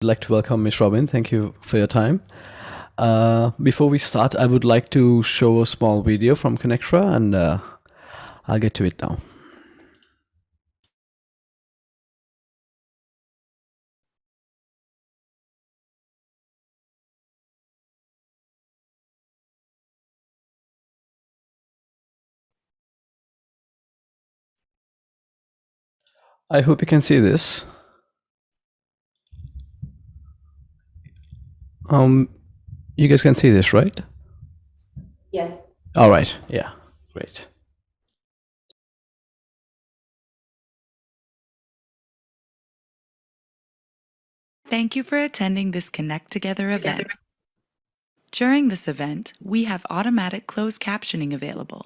I'd like to welcome Ms. Robyn. Thank you for your time. Before we start, I would like to show a small video from ConnectTogether, and I'll get to it now. I hope you can see this. You guys can see this, right? Yes. All right. Yeah. Great. Thank you for attending this Connect Together event. During this event, we have automatic closed captioning available.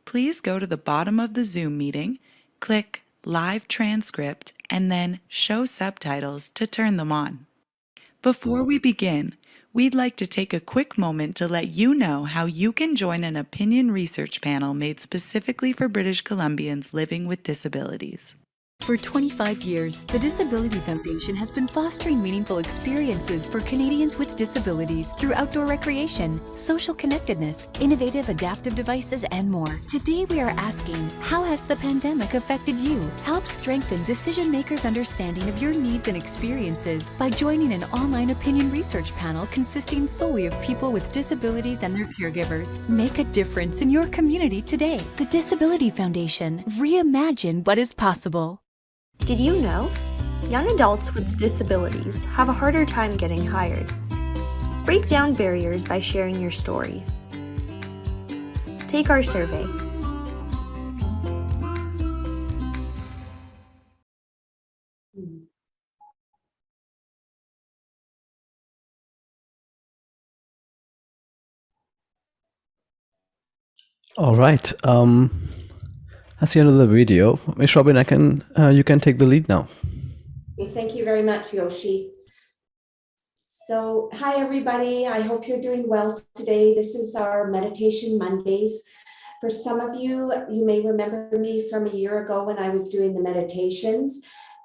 Please go to the bottom of the Zoom meeting, click Live Transcript, and then Show Subtitles to turn them on. Before we begin, we'd like to take a quick moment to let you know how you can join an opinion research panel made specifically for British Columbians living with disabilities. For 25 years, the Disability Foundation has been fostering meaningful experiences for Canadians with disabilities through outdoor recreation, social connectedness, innovative adaptive devices, and more. Today we are asking, how has the pandemic affected you? Help strengthen decision makers' understanding of your needs and experiences by joining an online opinion research panel consisting solely of people with disabilities and their caregivers. Make a difference in your community today. The Disability Foundation. Reimagine what is possible. Did you know? Young adults with disabilities have a harder time getting hired. Break down barriers by sharing your story. Take our survey. All right. That's the end of the video. Ms. Robyn, you can take the lead now. Okay, thank you very much, Yoshi. So, hi everybody. I hope you're doing well today. This is our Meditation Mondays. For some of you, you may remember me from a year ago when I was doing the meditations.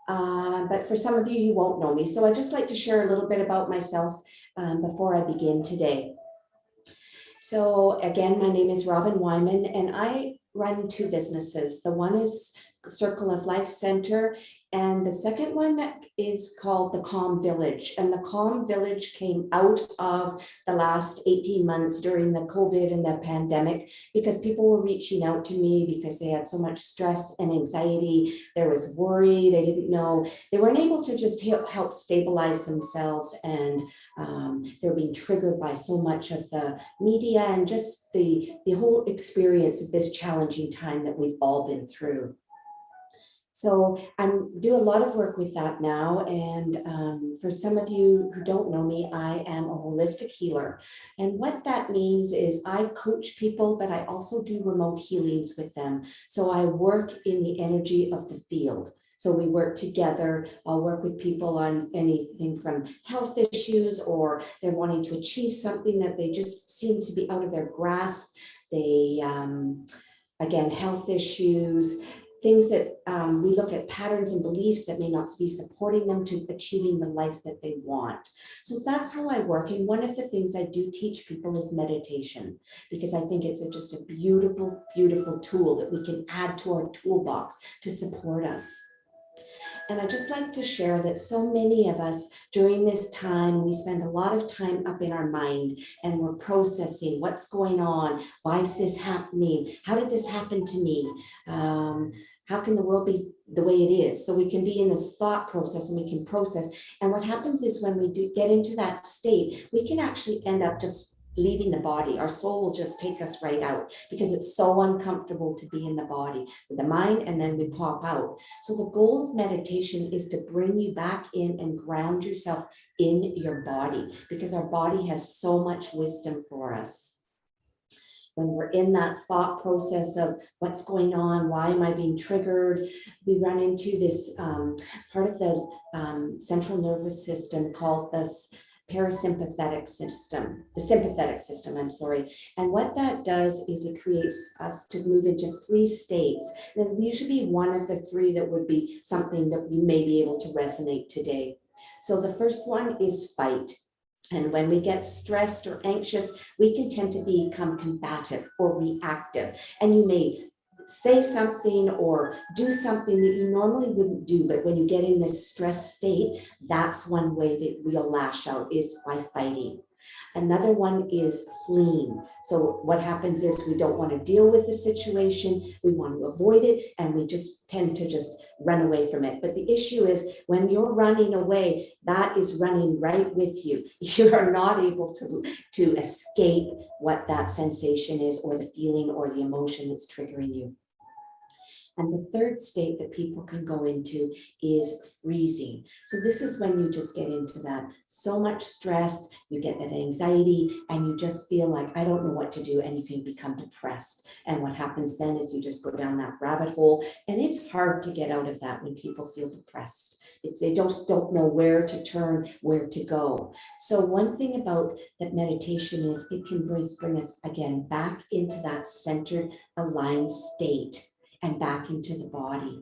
But for some of you, you won't know me. So I'd just like to share a little bit about myself before I begin today. So again, my name is Robyn Wyman, and I run two businesses. The one is Circle of Life Center, and the second one is called the Calm Village. And the Calm Village came out of the last 18 months during the COVID and the pandemic, because people were reaching out to me because they had so much stress and anxiety. There was worry. They didn't know. They weren't able to just help stabilize themselves, and they're being triggered by so much of the media and just the whole experience of this challenging time that we've all been through. So I do a lot of work with that now. And for some of you who don't know me, I am a holistic healer. And what that means is I coach people, but I also do remote healings with them. So I work in the energy of the field. So we work together. I'll work with people on anything from health issues, or they're wanting to achieve something that they just seem to be out of their grasp. They, again, health issues, things that we look at patterns and beliefs that may not be supporting them to achieving the life that they want. So that's how I work. And one of the things I do teach people is meditation, because I think it's just a beautiful, beautiful tool that we can add to our toolbox to support us. And I just like to share that so many of us during this time, we spend a lot of time up in our mind, and we're processing what's going on. Why is this happening? How did this happen to me? How can the world be the way it is? So we can be in this thought process, and we can process. And what happens is when we do get into that state, we can actually end up just leaving the body. Our soul will just take us right out, because it's so uncomfortable to be in the body with the mind, and then we pop out. So the goal of meditation is to bring you back in and ground yourself in your body, because our body has so much wisdom for us. When we're in that thought process of what's going on, why am I being triggered, we run into this part of the central nervous system called this parasympathetic system, the sympathetic system, I'm sorry. And what that does is it creates us to move into 3 states. And it usually be one of the 3 that would be something that we may be able to resonate today. So the first one is fight. And when we get stressed or anxious, we can tend to become combative or reactive. And you may say something or do something that you normally wouldn't do. But when you get in this stress state, that's one way that we'll lash out, is by fighting. Another one is fleeing. So what happens is we don't want to deal with the situation. We want to avoid it, and we just tend to just run away from it. But the issue is when you're running away, that is running right with you. You are not able to escape what that sensation is, or the feeling or the emotion that's triggering you. And the third state that people can go into is freezing. So this is when you just get into that so much stress, you get that anxiety, and you just feel like, I don't know what to do, and you can become depressed. And what happens then is you just go down that rabbit hole, and it's hard to get out of that when people feel depressed. They don't know where to turn, where to go. So one thing about that meditation is it can bring us again back into that centered, aligned state, and back into the body.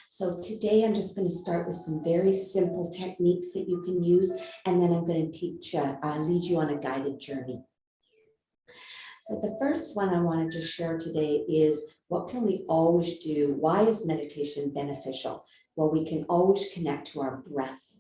So today I'm just going to start with some very simple techniques that you can use, and then I'm going to lead you on a guided journey. So the first one I want to just share today is, what can we always do? Why is meditation beneficial? Well, we can always connect to our breath.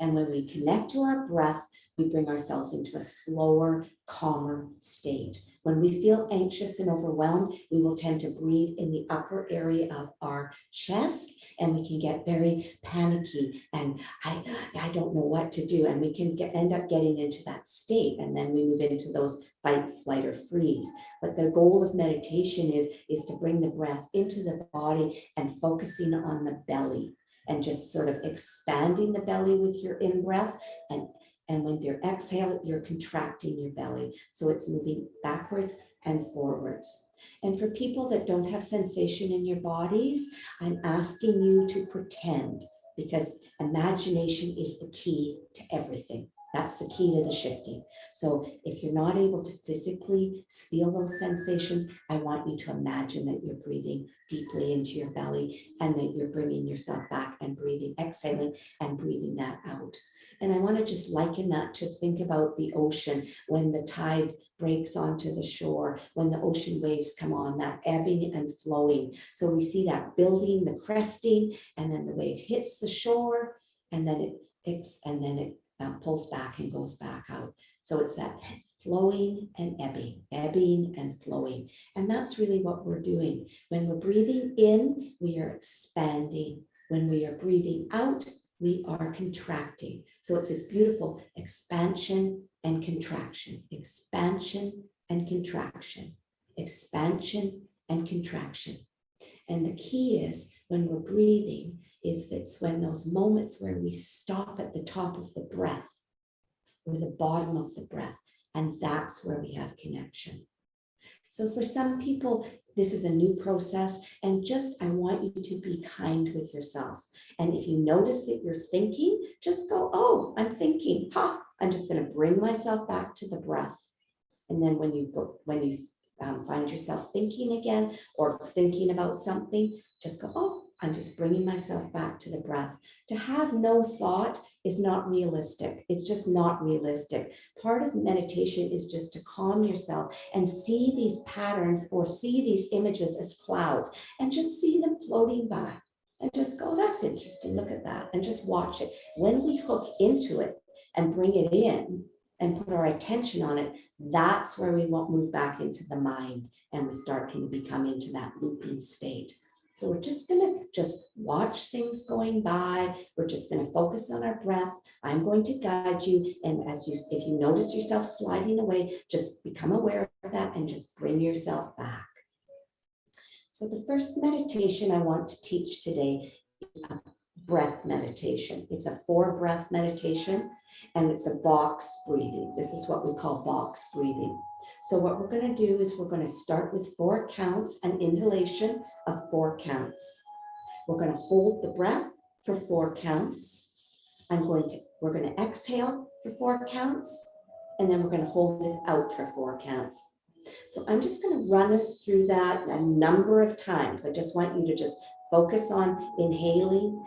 And when we connect to our breath, we bring ourselves into a slower, calmer state. When we feel anxious and overwhelmed, we will tend to breathe in the upper area of our chest, and we can get very panicky and I don't know what to do. And we can end up getting into that state, and then we move into those fight, flight, or freeze. But the goal of meditation is to bring the breath into the body and focusing on the belly, and just sort of expanding the belly with your in-breath, and when you're exhaling, you're contracting your belly. So it's moving backwards and forwards. And for people that don't have sensation in your bodies, I'm asking you to pretend, because imagination is the key to everything. That's the key to the shifting. So if you're not able to physically feel those sensations, I want you to imagine that you're breathing deeply into your belly, and that you're bringing yourself back and breathing, exhaling and breathing that out. And I want to just liken that to think about the ocean when the tide breaks onto the shore, when the ocean waves come on, that ebbing and flowing. So we see that building, the cresting, and then the wave hits the shore, and then it pulls back and goes back out. So it's that flowing and ebbing and flowing. And that's really what we're doing. When we're breathing in, we are expanding. When we are breathing out, we are contracting. So it's this beautiful expansion and contraction, expansion and contraction, expansion and contraction. And the key is, when we're breathing, is that's when those moments where we stop at the top of the breath or the bottom of the breath, and that's where we have connection. So for some people, this is a new process, and just, I want you to be kind with yourselves. And if you notice that you're thinking, just go, oh, I'm thinking, I'm just going to bring myself back to the breath. And then when you find yourself thinking again or thinking about something, just go, oh, I'm just bringing myself back to the breath. To have no thought is not realistic. It's just not realistic. Part of meditation is just to calm yourself and see these patterns or see these images as clouds, and just see them floating by, and just go, that's interesting, look at that, and just watch it. When we hook into it and bring it in and put our attention on it, that's where we won't move back into the mind, and we start to become into that looping state. So we're just going to just watch things going by. We're just going to focus on our breath. I'm going to guide you. And if you notice yourself sliding away, just become aware of that and just bring yourself back. So the first meditation I want to teach today is a breath meditation. It's a 4-breath meditation, and it's a box breathing. This is what we call box breathing. So what we're going to do is we're going to start with 4 counts, an inhalation of 4 counts. We're going to hold the breath for 4 counts. We're going to exhale for 4 counts, and then we're going to hold it out for 4 counts. So I'm just going to run us through that a number of times. I just want you to just focus on inhaling,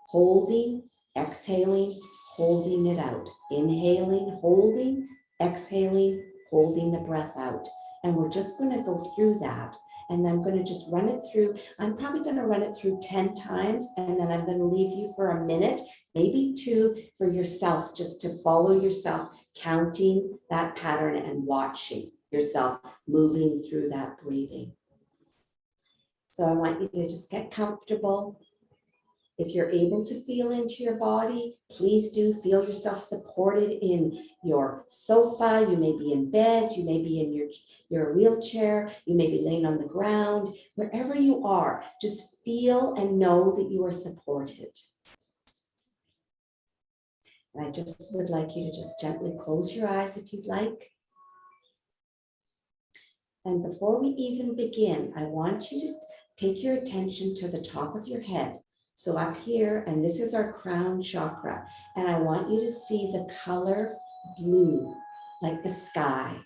holding, exhaling, holding it out. Inhaling, holding, exhaling, holding the breath out. And we're just going to go through that. And I'm going to just run it through. I'm probably going to run it through 10 times. And then I'm going to leave you for a minute, maybe 2, for yourself, just to follow yourself, counting that pattern and watching yourself moving through that breathing. So I want you to just get comfortable. If you're able to feel into your body, please do feel yourself supported in your sofa. You may be in bed, you may be in your wheelchair, you may be laying on the ground. Wherever you are, just feel and know that you are supported. And I just would like you to just gently close your eyes if you'd like. And before we even begin, I want you to take your attention to the top of your head. So up here, and this is our crown chakra, and I want you to see the color blue, like the sky.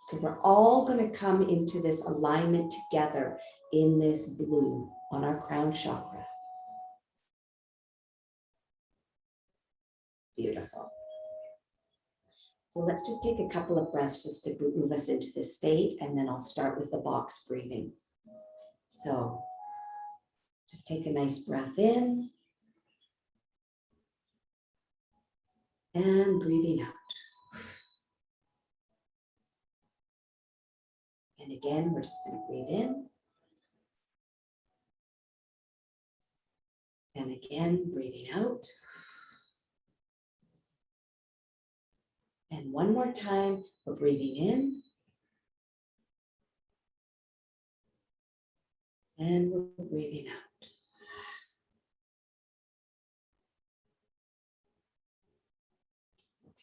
So we're all going to come into this alignment together in this blue on our crown chakra. Beautiful. So let's just take a couple of breaths just to move us into this state, and then I'll start with the box breathing. So just take a nice breath in and breathing out. And again, we're just going to breathe in. And again, breathing out. And one more time, we're breathing in. And we're breathing out.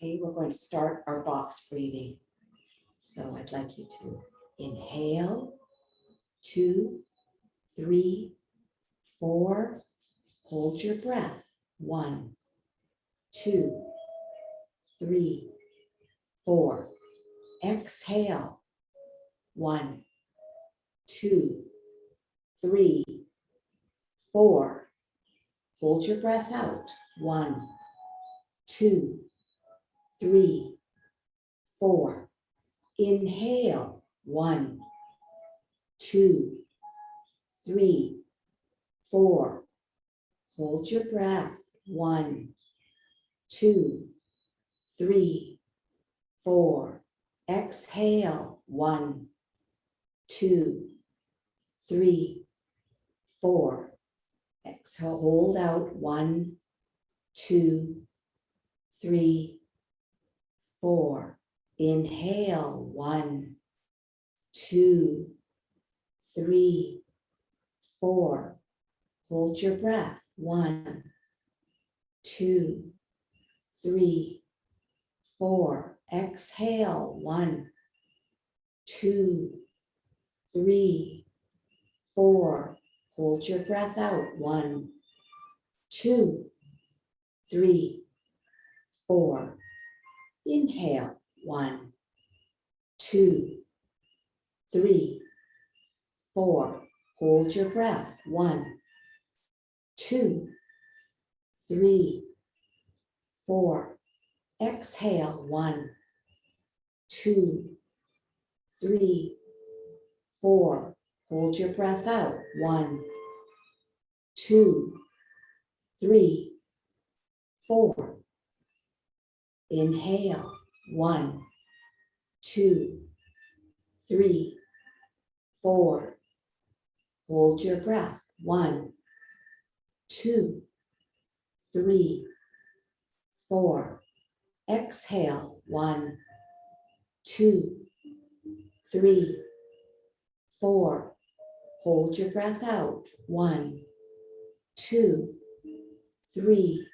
Okay, we're going to start our box breathing. So I'd like you to inhale, 2, 3, 4, hold your breath, 1, 2, 3, 4, exhale, 1, 2, 3, 4, hold your breath out, 1, 2, 3, 4. Inhale, 1, 2, 3, 4. Hold your breath, 1, 2, 3, 4. Exhale, 1, 2, 3, 4. Exhale, hold out, 1, 2, 3, 4. Inhale, 1, 2, 3, 4. Hold your breath, 1, 2, 3, 4. Exhale, 1, 2, 3, 4. Hold your breath out, 1, 2, 3, 4. Inhale, 1, 2, 3, 4. Hold your breath, 1, 2, 3, 4. Exhale, 1, 2, 3, 4. Hold your breath out, 1, 2, 3, 4. Inhale, 1, 2, 3, 4. Hold your breath, 1, 2, 3, 4. Exhale, 1, 2, 3, 4. Hold your breath out, 1, 2, 3,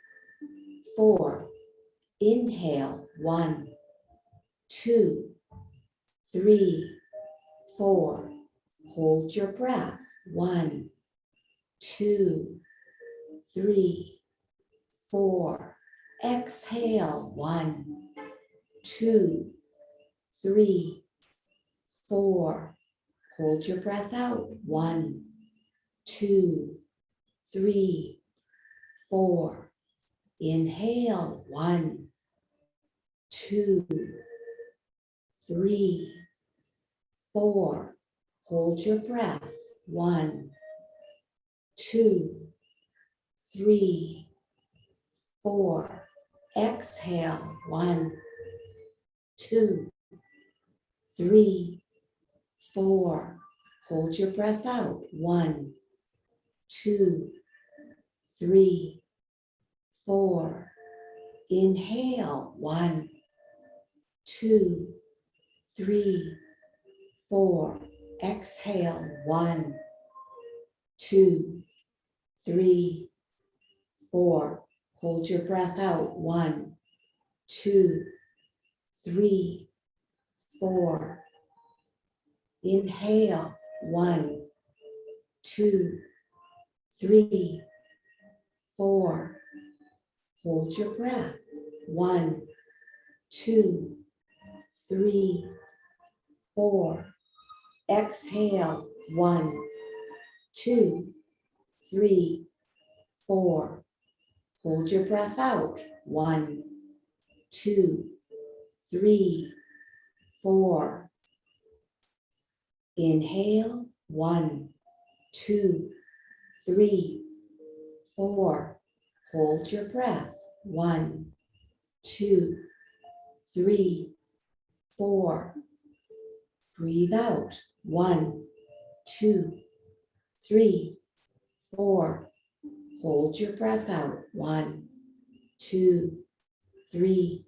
4. Inhale, 1, 2, 3, 4. Hold your breath, 1, 2, 3, 4. Exhale, 1, 2, 3, 4. Hold your breath out, 1, 2, 3, 4. Inhale, 1, 2, 3, 4. Hold your breath. 1, 2, 3, 4. Exhale. 1, 2, 3, 4. Hold your breath out. 1, 2, 3, 4. Inhale. 1, 2, 3, 4. Exhale. 1, 2, 3, 4. Hold your breath out. 1, 2, 3, 4. Inhale. 1, 2, 3, 4. Hold your breath. 1, 2, 3, 4. Exhale. 1, 2, 3, 4. Hold your breath out. 1, 2, 3, 4. Inhale. 1, 2, 3, 4. Hold your breath. 1, 2, 3, 4. Breathe out. 1, 2, 3, 4. Hold your breath out. 1, 2, 3,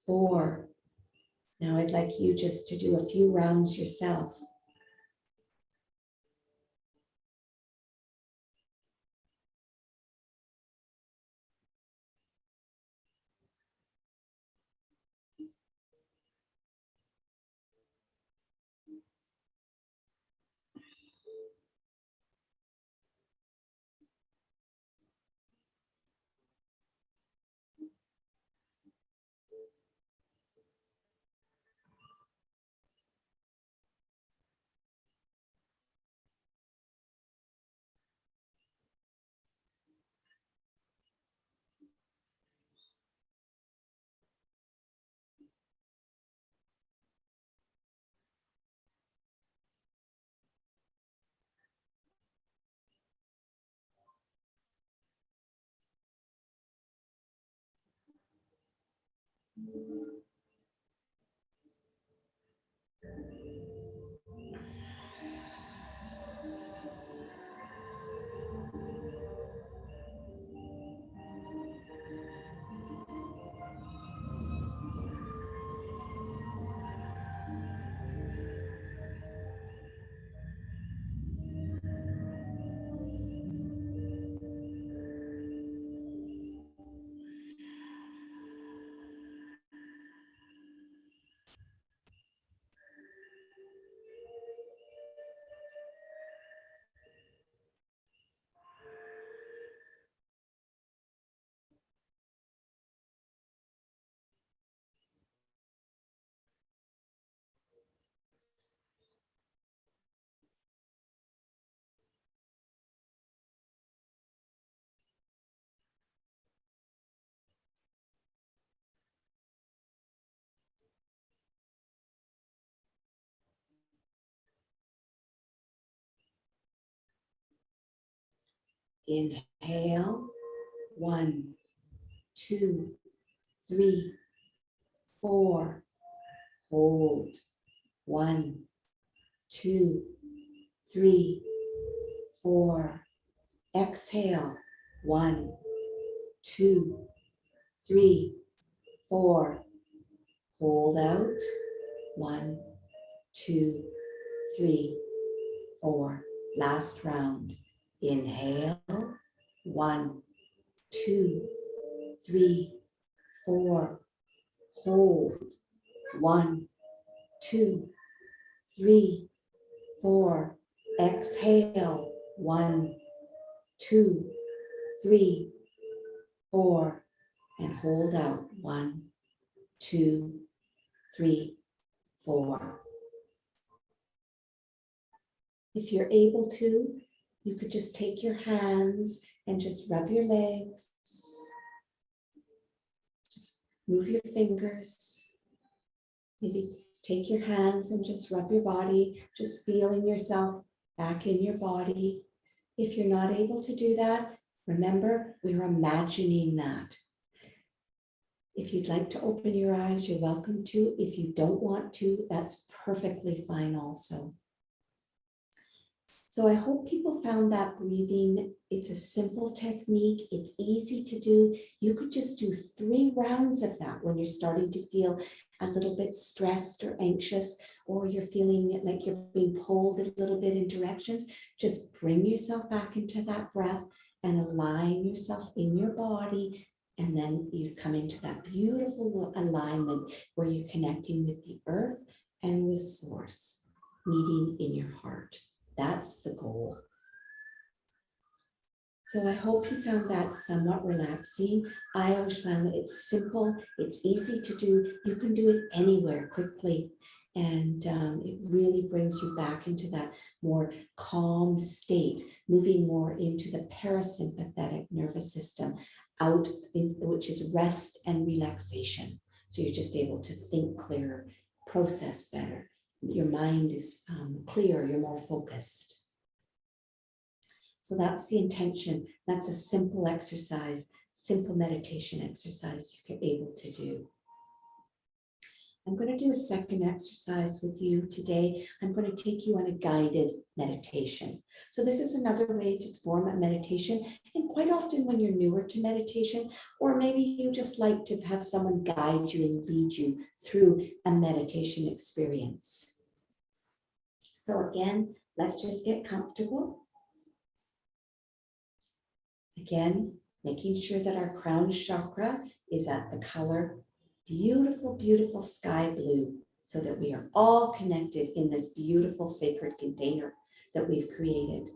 4. Now I'd like you just to do a few rounds yourself. Inhale. 1, 2, 3, 4. Hold. 1, 2, 3, 4. Exhale. 1, 2, 3, 4. Hold out. 1, 2, 3, 4. Last round. Inhale. 1, 2, 3, 4. Hold. 1, 2, 3, 4. Exhale. 1, 2, 3, 4. And hold out. 1, 2, 3, 4. If you're able to, you could just take your hands and just rub your legs Move your fingers. Maybe take your hands and just rub your body, just feeling yourself back in your body. If you're not able to do that, remember, we're imagining that. If you'd like to open your eyes, you're welcome to. If you don't want to, that's perfectly fine also. So I hope people found that breathing. It's a simple technique. It's easy to do. You could just do 3 rounds of that when you're starting to feel a little bit stressed or anxious, or you're feeling like you're being pulled a little bit in directions. Just bring yourself back into that breath and align yourself in your body. And then you come into that beautiful alignment where you're connecting with the earth and with source, meeting in your heart. That's the goal. So I hope you found that somewhat relaxing. I always found that it's simple, it's easy to do. You can do it anywhere quickly. And it really brings you back into that more calm state, moving more into the parasympathetic nervous system, which is rest and relaxation. So you're just able to think clearer, process better. Your mind is clear, you're more focused. So that's the intention. That's a simple exercise, simple meditation exercise you're able to do. I'm going to do a second exercise with you today. I'm going to take you on a guided meditation. So this is another way to form a meditation. And quite often when you're newer to meditation, or maybe you just like to have someone guide you and lead you through a meditation experience. So again, let's just get comfortable. Again, making sure that our crown chakra is at the color beautiful, beautiful sky blue, so that we are all connected in this beautiful sacred container that we've created.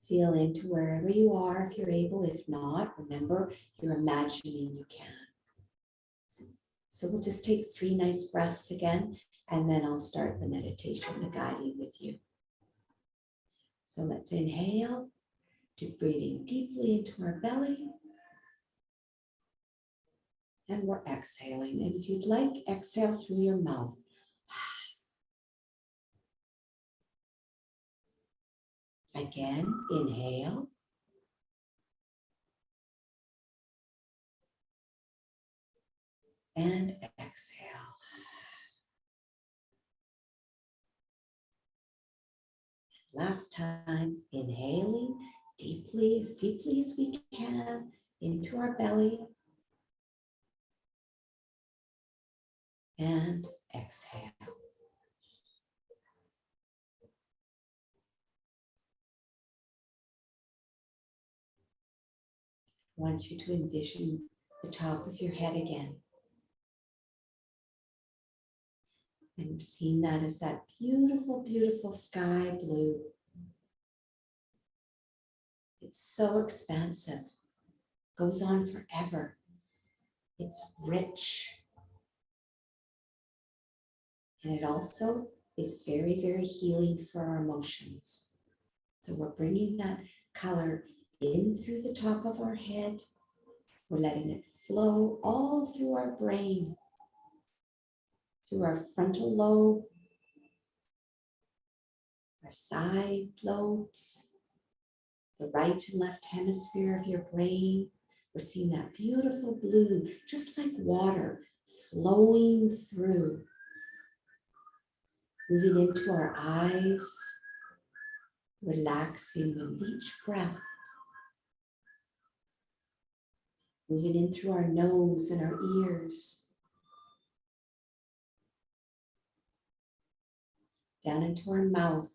Feel into wherever you are if you're able. If not, remember, you're imagining you can. So we'll just take 3 nice breaths again, and then I'll start the meditation, the guiding with you. So let's inhale, breathing deeply into our belly. And we're exhaling. And if you'd like, exhale through your mouth. Again, inhale. And exhale. Last time, inhaling deeply as we can into our belly. And exhale. I want you to envision the top of your head again. And seeing that as that beautiful, beautiful sky blue. It's so expansive, goes on forever. It's rich. And it also is very, very healing for our emotions. So we're bringing that color in through the top of our head. We're letting it flow all through our brain, through our frontal lobe, our side lobes, the right and left hemisphere of your brain. We're seeing that beautiful blue, just like water, flowing through. Moving into our eyes, relaxing with each breath. Moving in through our nose and our ears. Down into our mouth.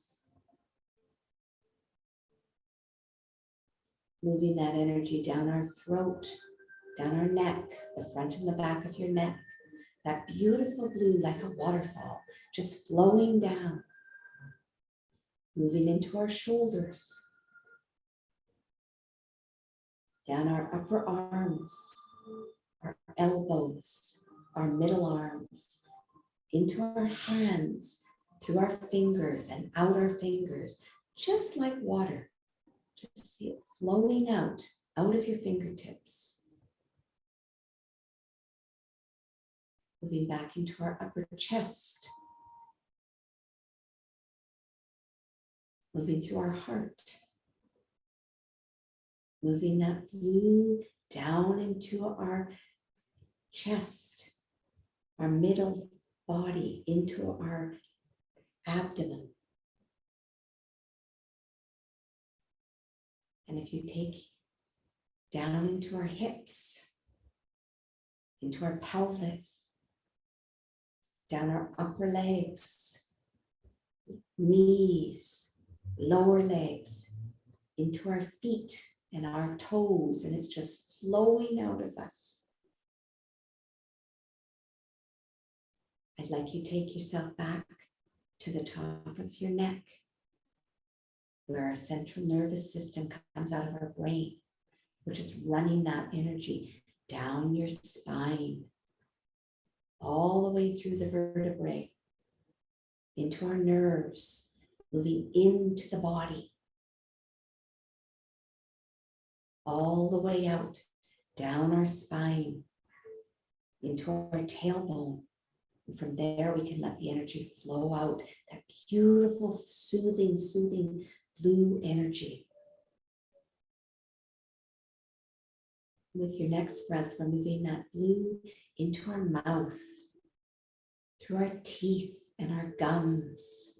Moving that energy down our throat, down our neck, the front and the back of your neck. That beautiful blue like a waterfall, just flowing down. Moving into our shoulders. Down our upper arms, our elbows, our middle arms, into our hands, through our fingers and out our fingers, just like water. Just see it flowing out of your fingertips. moving back into our upper chest, moving through our heart, moving that blue down into our chest, our middle body, into our abdomen. And if you take down into our hips, into our pelvic, down our upper legs, knees, lower legs, into our feet and our toes, and it's just flowing out of us. I'd like you to take yourself back to the top of your neck, where our central nervous system comes out of our brain. We're just running that energy down your spine, all the way through the vertebrae, into our nerves, moving into the body, all the way out, down our spine, into our tailbone. And from there, we can let the energy flow out, that beautiful, soothing blue energy. With your next breath, we're moving that blue into our mouth, through our teeth and our gums,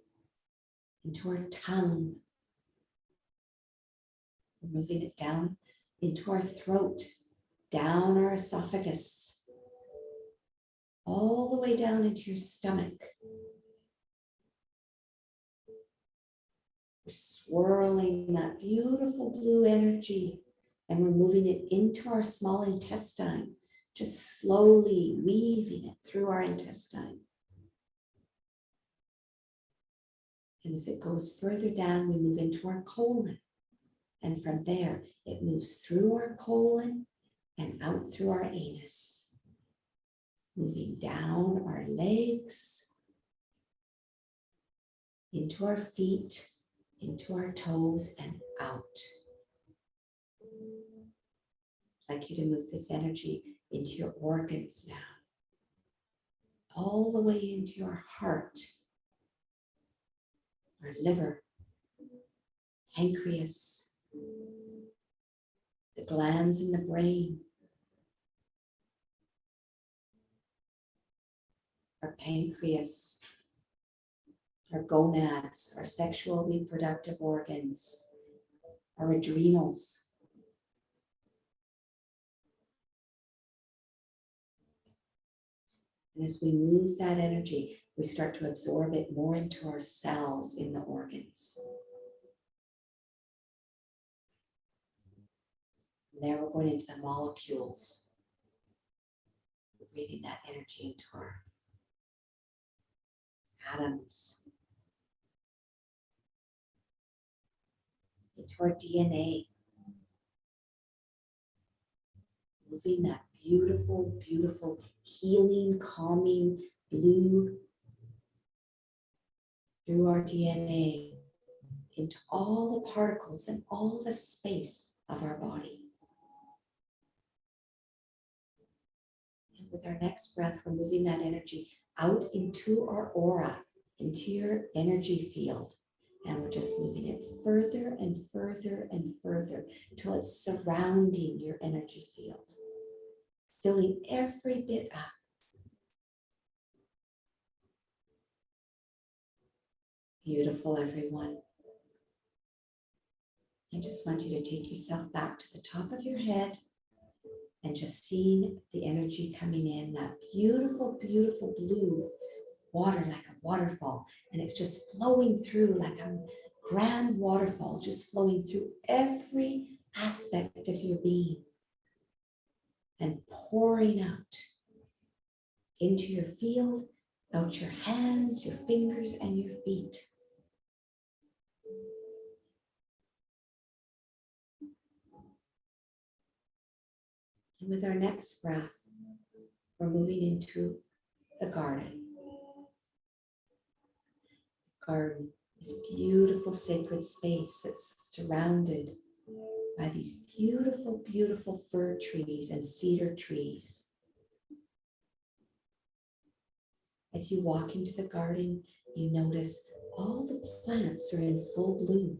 into our tongue. We're moving it down into our throat, down our esophagus, all the way down into your stomach. We're swirling that beautiful blue energy, and we're moving it into our small intestine, just slowly weaving it through our intestine. And as it goes further down, we move into our colon. And from there, it moves through our colon and out through our anus, moving down our legs, into our feet, into our toes, and out. I'd like you to move this energy into your organs now, all the way into your heart, our liver, pancreas, the glands in the brain, our pancreas, our gonads, our sexual reproductive organs, our adrenals. And as we move that energy, we start to absorb it more into our cells in the organs. From there, we're going into the molecules. We're breathing that energy into our atoms, into our DNA, moving that beautiful, beautiful, healing, calming blue through our DNA into all the particles and all the space of our body. And with our next breath, we're moving that energy out into our aura, into your energy field. And we're just moving it further and further and further till it's surrounding your energy field, filling every bit up. Beautiful, everyone. I just want you to take yourself back to the top of your head and just seeing the energy coming in, that beautiful, beautiful blue water, like a waterfall. And it's just flowing through like a grand waterfall, just flowing through every aspect of your being and pouring out into your field, out your hands, your fingers, and your feet. And with our next breath, we're moving into the garden. The garden is a beautiful sacred space that's surrounded by these beautiful, beautiful fir trees and cedar trees. As you walk into the garden, you notice all the plants are in full bloom.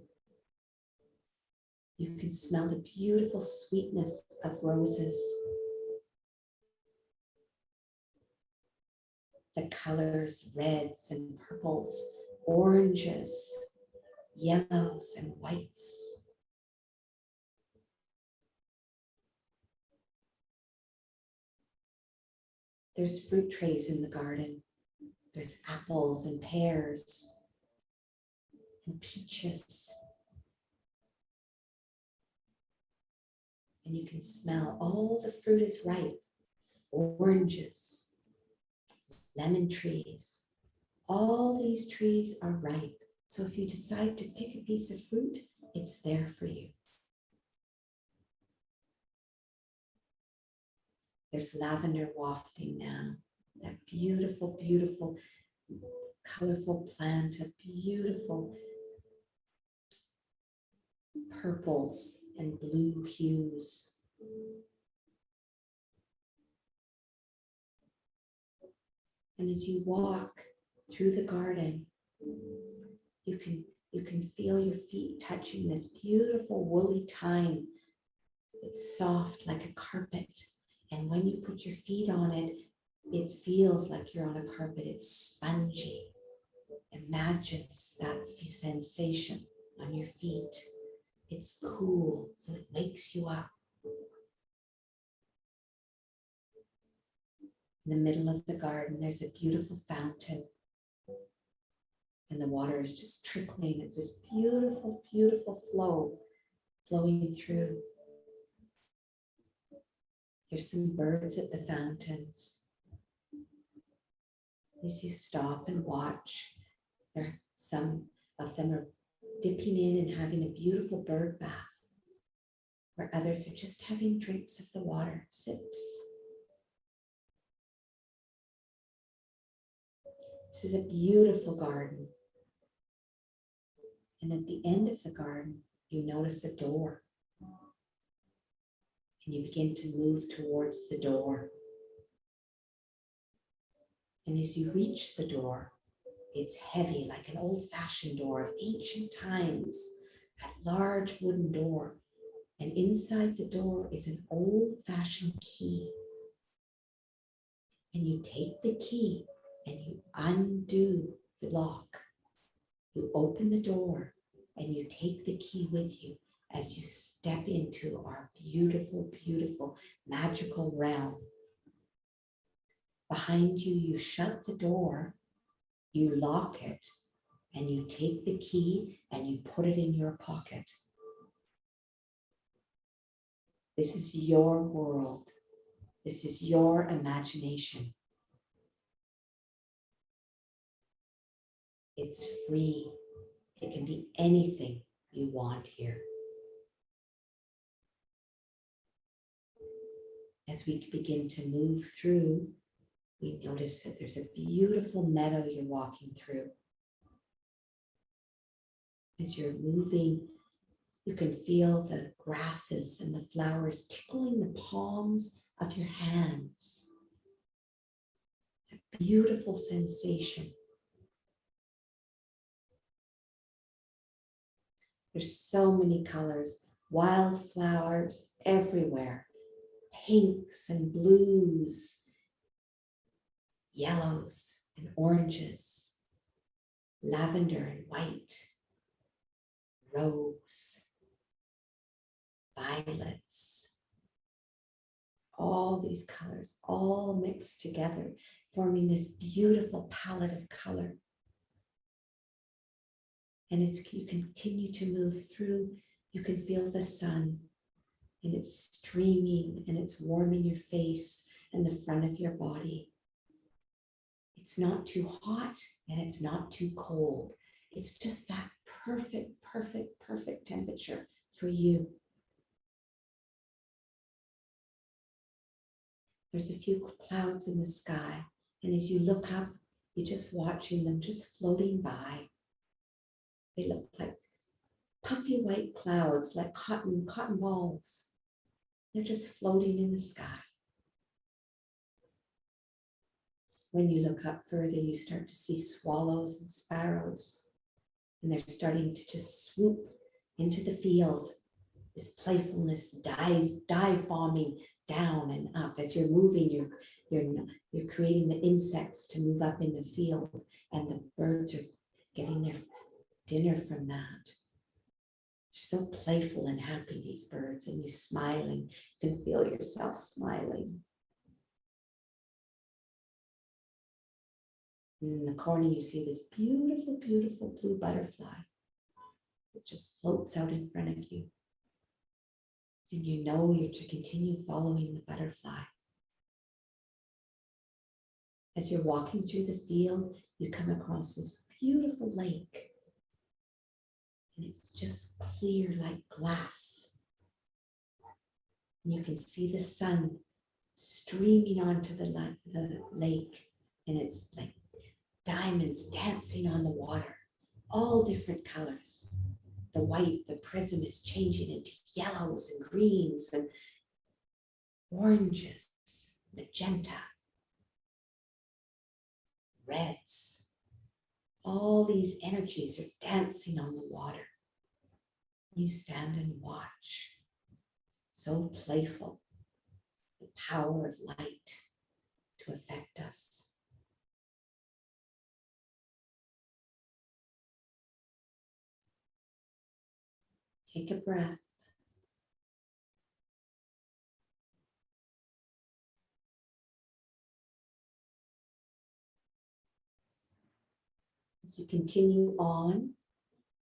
You can smell the beautiful sweetness of roses. The colors, reds and purples, oranges, yellows and whites. There's fruit trays in the garden. There's apples and pears and peaches. And you can smell all the fruit is ripe. Oranges, lemon trees. All these trees are ripe. So if you decide to pick a piece of fruit, it's there for you. There's lavender wafting now. That beautiful, beautiful, colorful plant of beautiful purples and blue hues. And as you walk through the garden, you can feel your feet touching this beautiful woolly thyme. It's soft like a carpet. And when you put your feet on it, it feels like you're on a carpet. It's spongy. Imagine that sensation on your feet. It's cool, so it wakes you up. In the middle of the garden, there's a beautiful fountain. And the water is just trickling. It's this beautiful, beautiful flow flowing through. There's some birds at the fountains. As you stop and watch, some of them are dipping in and having a beautiful bird bath, where others are just having drinks of the water, sips. This is a beautiful garden. And at the end of the garden, you notice a door. And you begin to move towards the door. And as you reach the door, it's heavy, like an old-fashioned door of ancient times, a large wooden door. And inside the door is an old-fashioned key. And you take the key and you undo the lock. You open the door and you take the key with you as you step into our beautiful, beautiful, magical realm. Behind you, you shut the door, you lock it, and you take the key and you put it in your pocket. This is your world. This is your imagination. It's free. It can be anything you want here. As we begin to move through, we notice that there's a beautiful meadow you're walking through. As you're moving, you can feel the grasses and the flowers tickling the palms of your hands. A beautiful sensation. There's so many colors, wildflowers everywhere, pinks and blues, yellows and oranges, lavender and white, rose, violets, all these colors all mixed together, forming this beautiful palette of color. And as you continue to move through, you can feel the sun, and it's streaming and it's warming your face and the front of your body. It's not too hot and it's not too cold. It's just that perfect, perfect, perfect temperature for you. There's a few clouds in the sky, and as you look up, you're just watching them just floating by. They look like puffy white clouds, like cotton balls. They're just floating in the sky. When you look up further, you start to see swallows and sparrows, and they're starting to just swoop into the field. This playfulness, dive bombing down and up. As you're moving, you're creating the insects to move up in the field, and the birds are getting their dinner from that. They're so playful and happy, these birds, and you smiling. You can feel yourself smiling. And in the corner, you see this beautiful, beautiful blue butterfly. It just floats out in front of you. And you know you're to continue following the butterfly. As you're walking through the field, you come across this beautiful lake. And it's just clear like glass. And you can see the sun streaming onto the lake. And it's like diamonds dancing on the water, all different colors. The white, the prism is changing into yellows and greens and oranges, magenta, reds. All these energies are dancing on the water. You stand and watch. So playful. The power of light to affect us. Take a breath. As you continue on,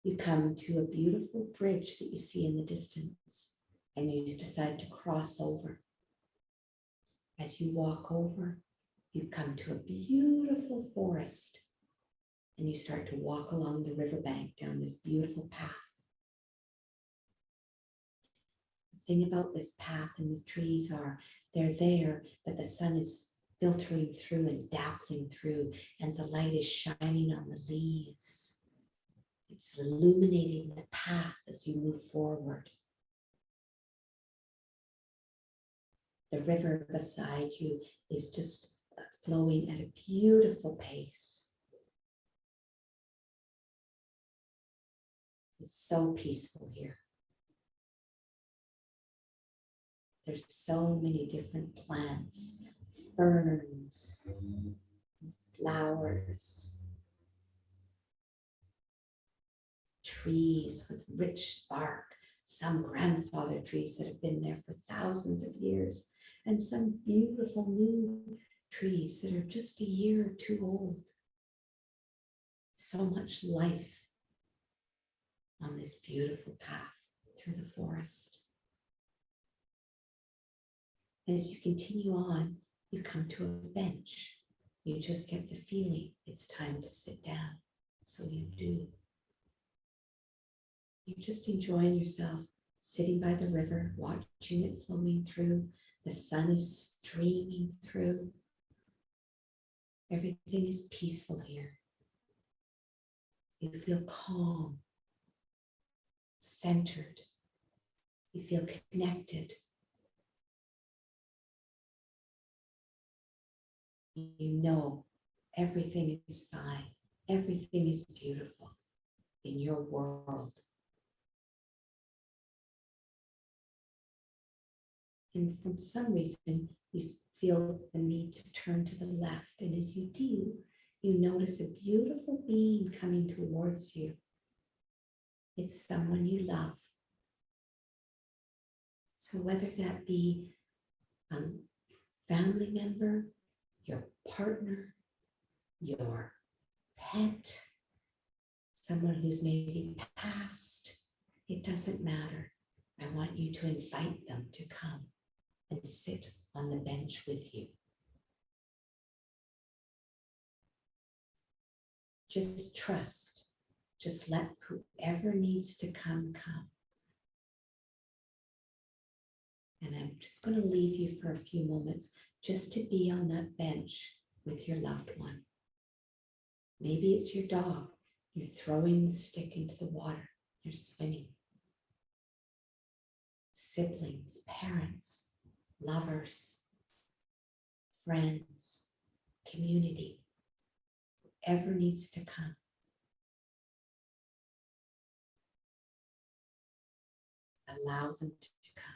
you come to a beautiful bridge that you see in the distance, and you decide to cross over. As you walk over, you come to a beautiful forest, and you start to walk along the riverbank down this beautiful path. The thing about this path and the trees are they're there, but the sun is filtering through and dappling through, and the light is shining on the leaves. It's illuminating the path as you move forward. The river beside you is just flowing at a beautiful pace. It's so peaceful here. There's so many different plants, ferns, flowers, trees with rich bark, some grandfather trees that have been there for thousands of years, and some beautiful new trees that are just a year or two old. So much life on this beautiful path through the forest. As you continue on, you come to a bench. You just get the feeling it's time to sit down. So you do. You're just enjoying yourself, sitting by the river, watching it flowing through. The sun is streaming through. Everything is peaceful here. You feel calm, centered. You feel connected. You know everything is fine. Everything is beautiful in your world. And for some reason, you feel the need to turn to the left. And as you do, you notice a beautiful being coming towards you. It's someone you love. So whether that be a family member, your partner, your pet, someone who's maybe passed, it doesn't matter. I want you to invite them to come and sit on the bench with you. Just trust. Just let whoever needs to come, come. And I'm just going to leave you for a few moments just to be on that bench with your loved one. Maybe it's your dog. You're throwing the stick into the water. They're swimming. Siblings, parents, lovers, friends, community, whoever needs to come. Allow them to come.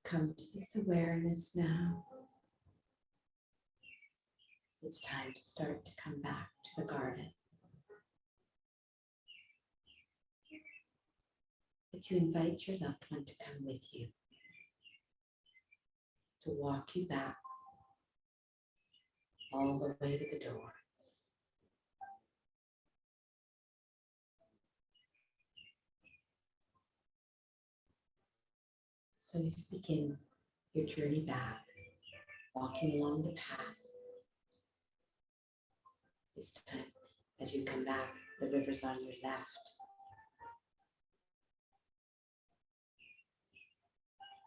Come to this awareness now. It's time to start to come back to the garden. But you invite your loved one to come with you, to walk you back all the way to the door. So you begin your journey back, walking along the path. This time, as you come back, the river's on your left.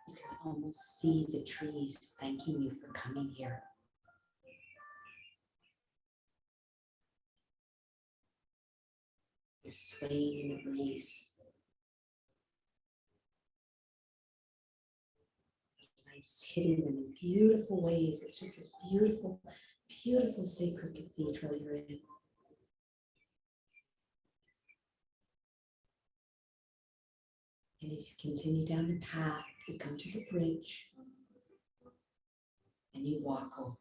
You can almost see the trees thanking you for coming here. They're swaying in the breeze. The light is hitting them in beautiful ways. It's just this beautiful, beautiful sacred cathedral you're in. And as you continue down the path, you come to the bridge. and you walk over it.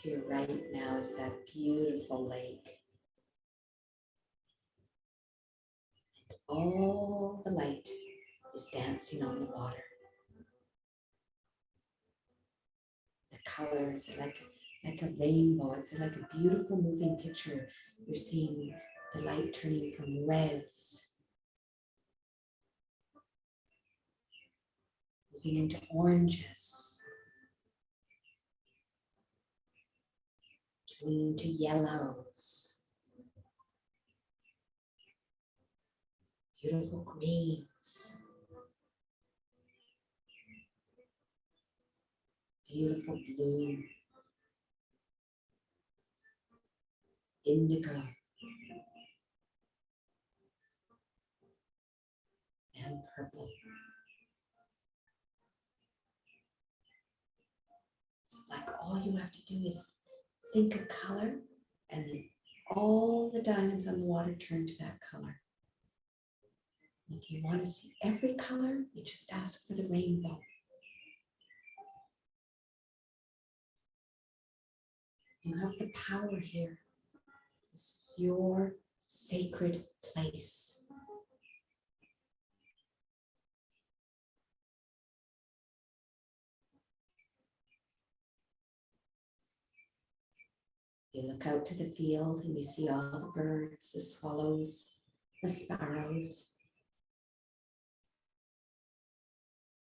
To your right now is that beautiful lake. And all the light is dancing on the water. The colors are like a rainbow. It's like a beautiful moving picture. You're seeing the light turning from reds, moving into oranges, turning into yellows, beautiful greens, beautiful blue, indigo, and purple. It's like all you have to do is think a color, and then all the diamonds on the water turn to that color. If you want to see every color, you just ask for the rainbow. You have the power here. This is your sacred place. You look out to the field and you see all the birds, the swallows, the sparrows.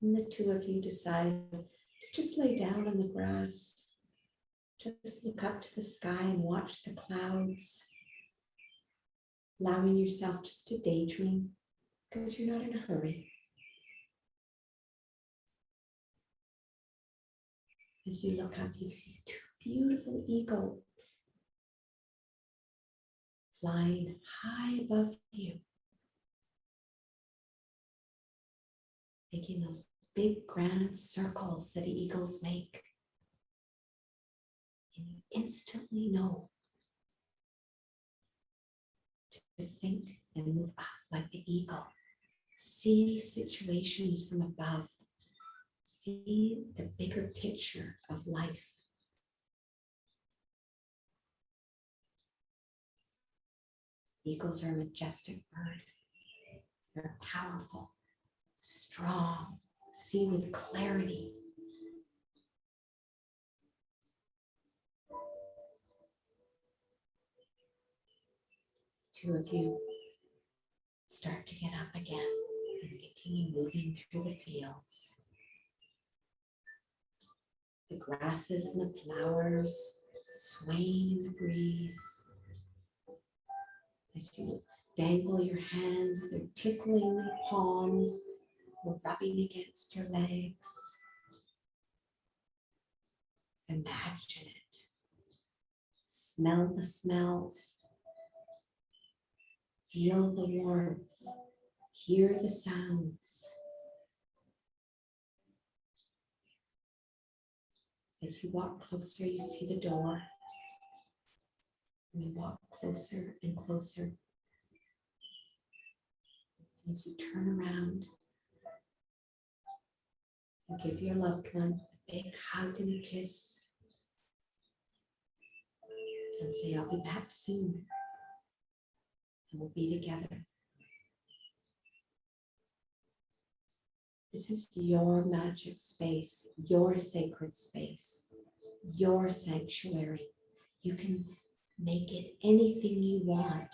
And the two of you decide to just lay down on the grass. Just look up to the sky and watch the clouds, allowing yourself just to daydream because you're not in a hurry. As you look up, you see two beautiful eagles flying high above you, making those big grand circles that eagles make. And you instantly know to think and move up like the eagle. See situations from above. See the bigger picture of life. Eagles are a majestic bird. They're powerful, strong, see with clarity. Two of you start to get up again and continue moving through the fields. The grasses and the flowers swaying in the breeze. As you dangle your hands, they're tickling the palms, or rubbing against your legs. Imagine it. Smell the smells. Feel the warmth. Hear the sounds. As you walk closer, you see the door. And you walk closer and closer. As you turn around, you give your loved one a big hug and a kiss. And say, I'll be back soon. And we'll be together. This is your magic space, your sacred space, your sanctuary. You can make it anything you want.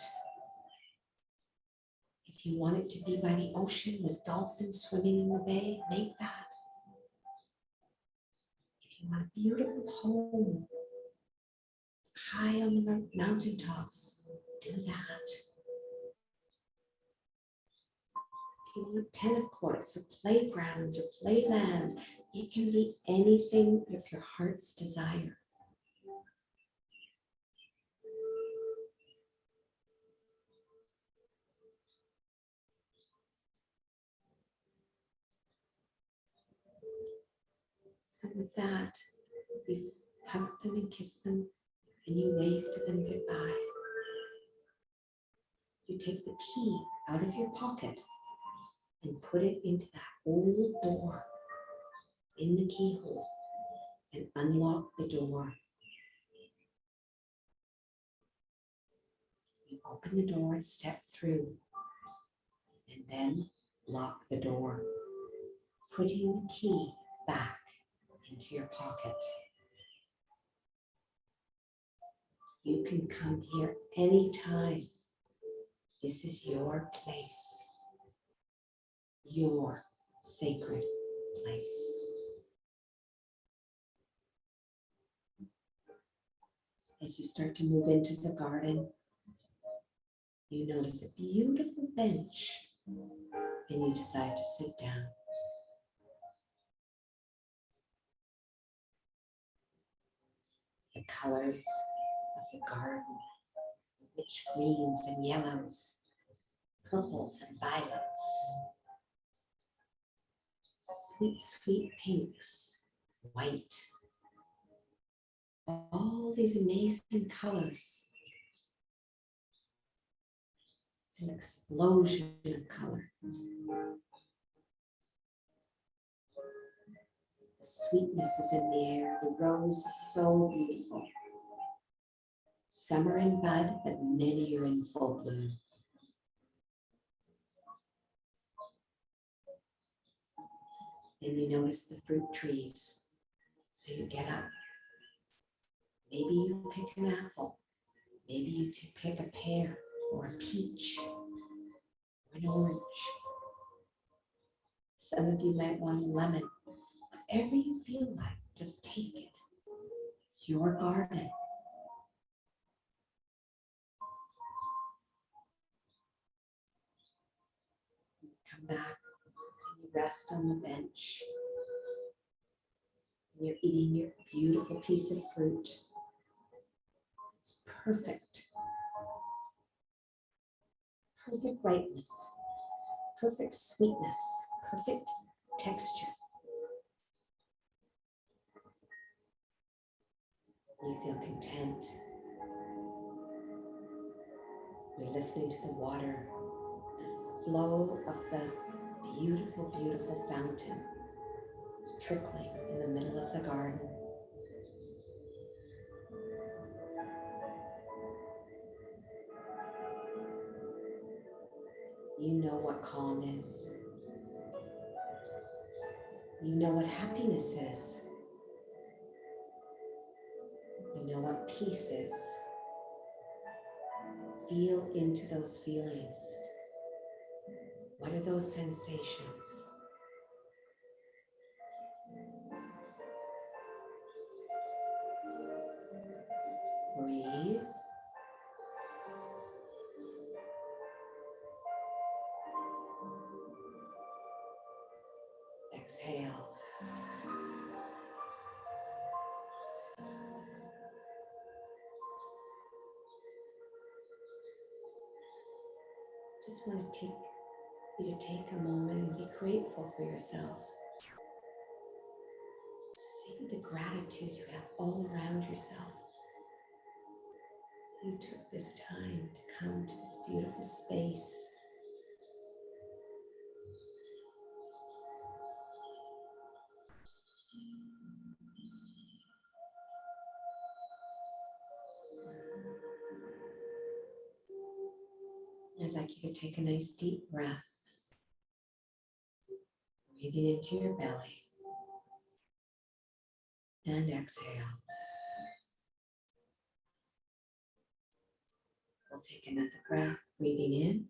If you want it to be by the ocean with dolphins swimming in the bay, make that. If you want a beautiful home high on the mountaintops, do that. If you want tennis courts or playgrounds or playlands, it can be anything of your heart's desire. So with that, you hug them and kiss them, and you wave to them goodbye. You take the key out of your pocket and put it into that old door in the keyhole and unlock the door. You open the door and step through, and then lock the door, putting the key back into your pocket. You can come here anytime. This is your place, your sacred place. As you start to move into the garden, you notice a beautiful bench and you decide to sit down. The colors of the garden, the rich greens and yellows, purples and violets, sweet, sweet pinks, white, all these amazing colors. It's an explosion of color. The sweetness is in the air. The rose is so beautiful. Some are in bud, but many are in full bloom. Then you notice the fruit trees. So you get up. Maybe you pick an apple. Maybe you pick a pear or a peach or an orange. Some of you might want a lemon. Whatever you feel like, just take it. It's your garden. You come back and you rest on the bench. And you're eating your beautiful piece of fruit. It's perfect. Perfect ripeness, perfect sweetness, perfect texture. You feel content. You're listening to the water, the flow of the beautiful, beautiful fountain. It's trickling in the middle of the garden. You know what calm is. You know what happiness is. You know what peace is. Feel into those feelings. What are those sensations? Breathe. Exhale. Just want to take a moment and be grateful for yourself. See the gratitude you have all around yourself. You took this time to come to this beautiful space. I'd like you to take a nice deep breath, breathing into your belly, and exhale. We'll take another breath, breathing in,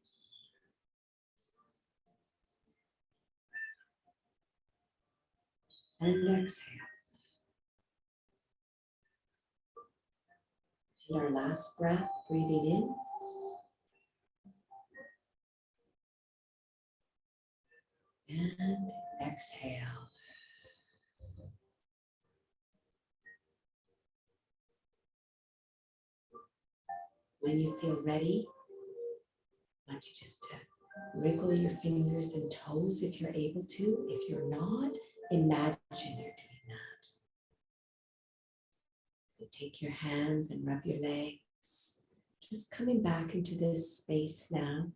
and exhale. And our last breath, breathing in, and exhale. When you feel ready, I want you just to wriggle your fingers and toes if you're able to. If you're not, imagine you're doing that. You take your hands and rub your legs, just coming back into this space now.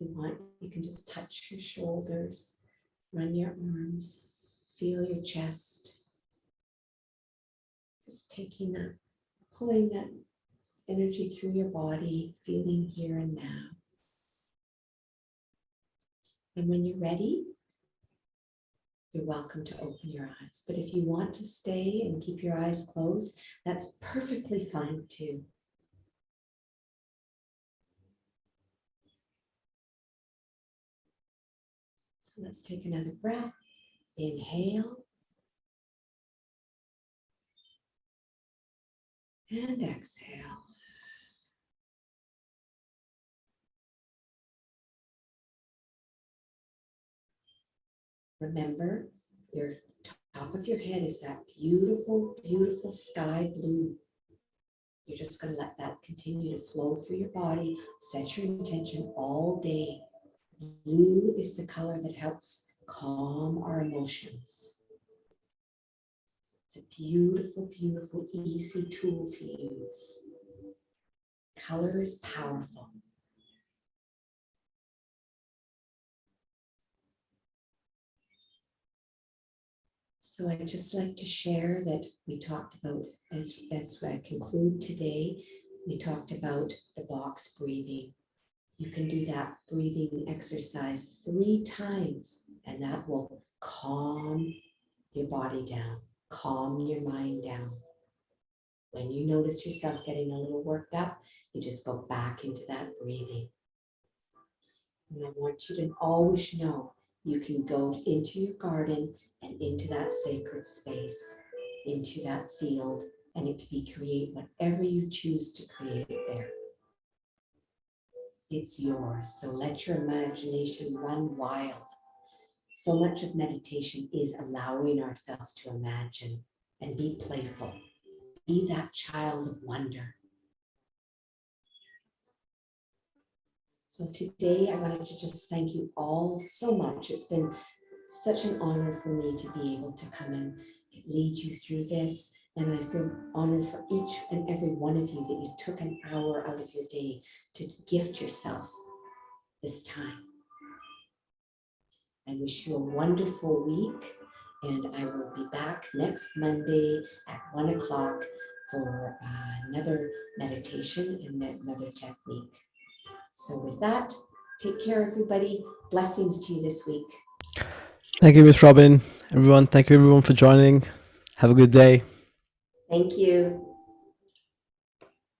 If you want, you can just touch your shoulders, run your arms, feel your chest. Just taking that, pulling that energy through your body, feeling here and now. And when you're ready, you're welcome to open your eyes. But if you want to stay and keep your eyes closed, that's perfectly fine too. So let's take another breath. Inhale. And exhale. Remember, your top of your head is that beautiful, beautiful sky blue. You're just going to let that continue to flow through your body. Set your intention all day. Blue is the color that helps calm our emotions. It's a beautiful, beautiful, easy tool to use. Color is powerful. So I'd just like to share that we talked about, as I conclude today, we talked about the box breathing. You can do that breathing exercise 3 times, and that will calm your body down, calm your mind down. When you notice yourself getting a little worked up, you just go back into that breathing. And I want you to always know you can go into your garden and into that sacred space, into that field, and it can be create whatever you choose to create there. It's yours. So let your imagination run wild. So much of meditation is allowing ourselves to imagine and be playful. Be that child of wonder. So today I wanted to just thank you all so much. It's been such an honor for me to be able to come and lead you through this. And I feel honored for each and every one of you that you took an hour out of your day to gift yourself this time. I wish you a wonderful week, and I will be back next Monday at 1 o'clock for another meditation and another technique. So with that, take care, everybody. Blessings to you this week. Thank you, Miss Robyn. Everyone, thank you everyone for joining. Have a good day. Thank you.